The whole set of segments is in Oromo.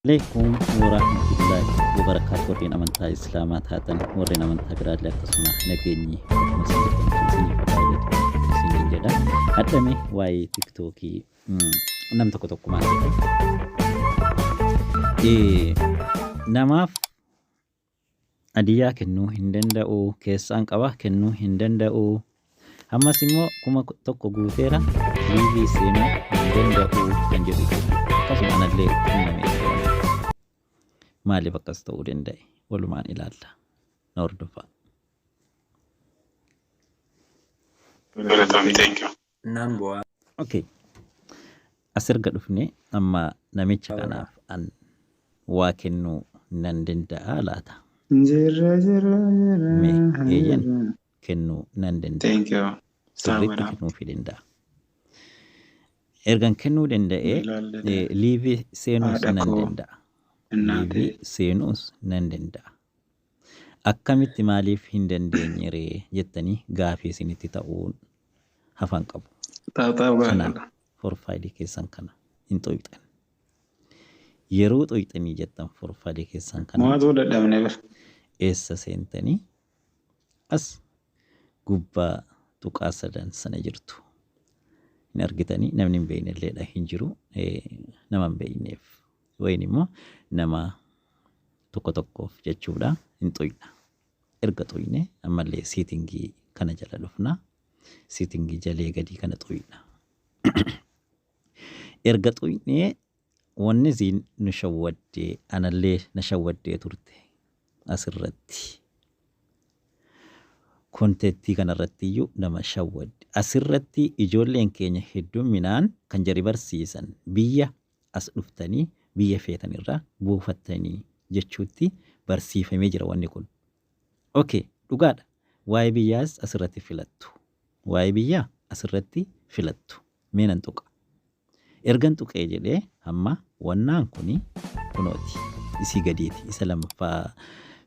عليكم ورحمة الله وبركاته. ورين أمانتا إسلامات هاتن ورين أمانتا براد لك تصنع نجيني مسجد سيني فقايلة سيني جدا أدمي واي تيك توكي نم تكو تكو مالي نماف أديا كنو هندن داو كيسان قواه كنو هندن داو أما سيمو كما تكو غوتيرا ليبي سينو هندن داو كنجري كاسم أنا اللي كنا ميسوان مالي بقص تقولين داي ولمان إلى الله نور دفع نامبوا أوكي أسرق دفني أما نميتش كناف أن واكنو نندن دا آلاتا مي إيجن كنو نندن دا Thank you. سرقت كنو في دندا إرغان كنو دندا ليفي سينوس نندن دا ليفي سينوس نندن دا akkamitti maaliif hin dandeenyere jettanii gaafii isinitti ta'uun hafan qabu. Kanaaf forfaayilii keessan kana hin xoyxan. Yeroo xoyxanii jettan forfaayilii keessan kana eessa seentanii as gubbaa tuqaa sadan sana jirtu hin argitanii namni hin beeknelleedha hin jiru nama hin beekneef wayin immoo nama tokko tokkoof jechuudha hin xoyna. Erga xoyne ammallee siitingii kana jala dhufna. Siitingii jalee gadii kana xoyna. Erga xoyne wanni ziin nu shawwaddee anallee na shawwaddee turte asirratti. Kontentii kanarratti iyyuu nama shawwadde. Asirratti ijoolleen keenya hedduminaan kan jari barsiisan biyya as dhuftanii biyya feetanirraa buufattanii jechuutti barsiifamee jira wanni kun. Okay, dhugaadha. Waa'ee biyyaas asirratti filattu. Waa'ee biyyaa asirratti filattu. Meenan tuqa. Ergan tuqee jedhee hamma wannaan kuni kunooti. Isii gadiiti. Isa lammaffaa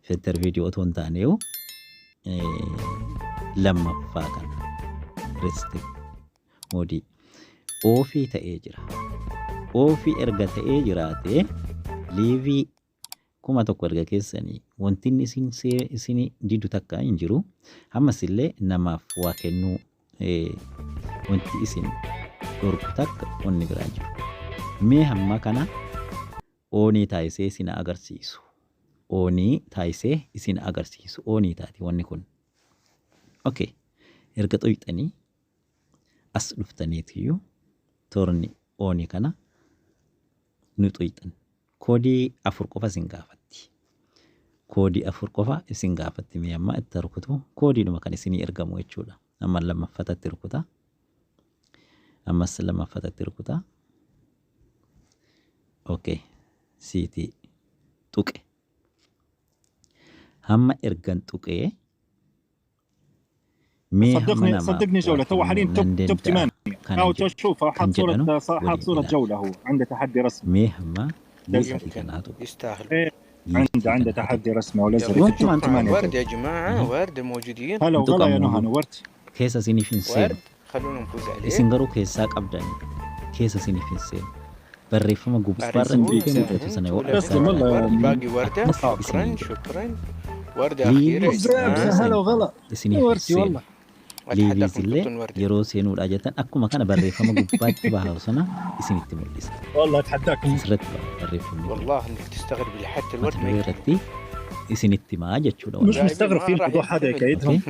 filter viidiyoo otoo hin taaneewu lammaffaa kana. Reestii moodii. Oofii ta'ee jira. Oofii erga ta'ee jiraatee liivii kuma tokko erga keessanii wanti isin didu takka hin jiru. Ammas illee namaaf waa kennuu wanti isin dhorku takka onni biraa jiru. Mee hamma kana oonii taayisee isin agarsiisu. Oonii taayisee isin agarsiisu. Oonii taati wanni kun. Okay. Erga xoyxanii as dhuftaniitiyyuu torni oonii kana nu xoyxan. Koodii 4 qofa isin gaafatti. Koodii 4 qofa isin gaafatti mee amma itti rukutu koodiidhuma kan isinii ergamu jechuudha. Amma lammaffatatti rukuta. Ammas lammaffatatti rukuta. Okay. Siitii tuqe. Hamma ergan tuqee صدقني جولة تو حاليا توب 8 او تشوف حاط صورة جولة هو عنده تحدي رسمي ميه همma يستاهل عنده تحدي رسمي ولازم ورد يا جماعة ورد موجودين هلا وغلا يا نهى ورد كيس سينيفينسين خلونا نفوز عليه سينغرو كيسا قبدان كيس سينيفينسين بريفما غوبار باقي وردة شكرا وردة أخيرة هلا وغلا ورتي والله ليبيزلي يروسينو الأجتان أكو مكان بريفما غوبار تباها وصنا يسينيتي موليس والله اتحداك سرت بريفما والله انك تستغرب اللي حتى الورد ما يرتي يسينيتي ما جتشو مش مستغرب فيه الموضوع هذا كيدهم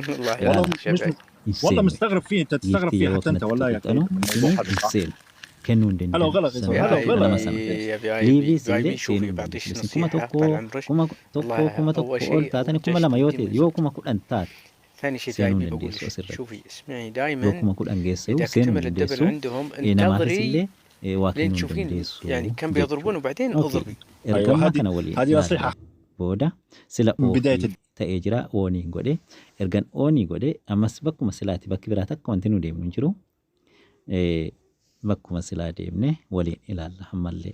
والله مستغرب فيه انت تستغرب فيه حتى انت والله يا كيد كانوا ندين هلا وغلا هلا وغلا ليبي سيلي كما توكو تاتني كما لما يوتي يو كما كل انتات ثاني شيء دائما بقول شوفي اسمعي دائما كما كل انجيسو اذا كتمل الدبل عندهم انتظري لين تشوفين يعني كم بيضربون وبعدين اضربي. هذه نصيحة بودا سلا بداية تأجرا أوني غودي إرجان أوني غودي أمس بكو مسلاتي بكبراتك كونتينو ديم نجرو بكو مسلاتي ديمنه ولين إلى الله حمله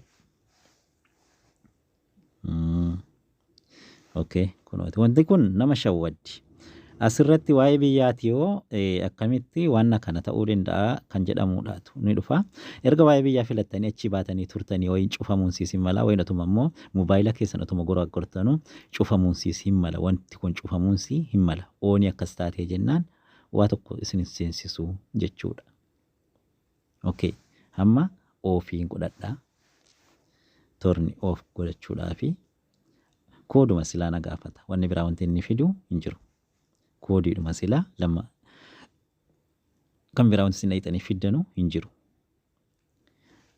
أوكي كنوت وانت يكون نما شودي asirratti waa'ee biyyaati yoo akkamitti waan kana ta'uu danda'a kan jedhamudhaatu ni dhufa. Erga waa'ee biyyaa filattanii achi baatanii turtanii wayiin cufamuun siisin mala wayiin atuma immoo mobaayila keessan atuma goragortanu cufamuun siisin mala wanti kun cufamuun si hin mala ooni akkas taatee jennaan waa tokko isin seensisu jechuudha. Okay hamma oofiin godhadhaa torni oof godhachuudhaa fi kooduma silaa na gaafata wanni biraa wanti inni fidu hin jiru. Koodiidhuma silaa lama kan biraa wanti isin dhayxanii fiddanu hin jiru.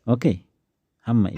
Okay hamma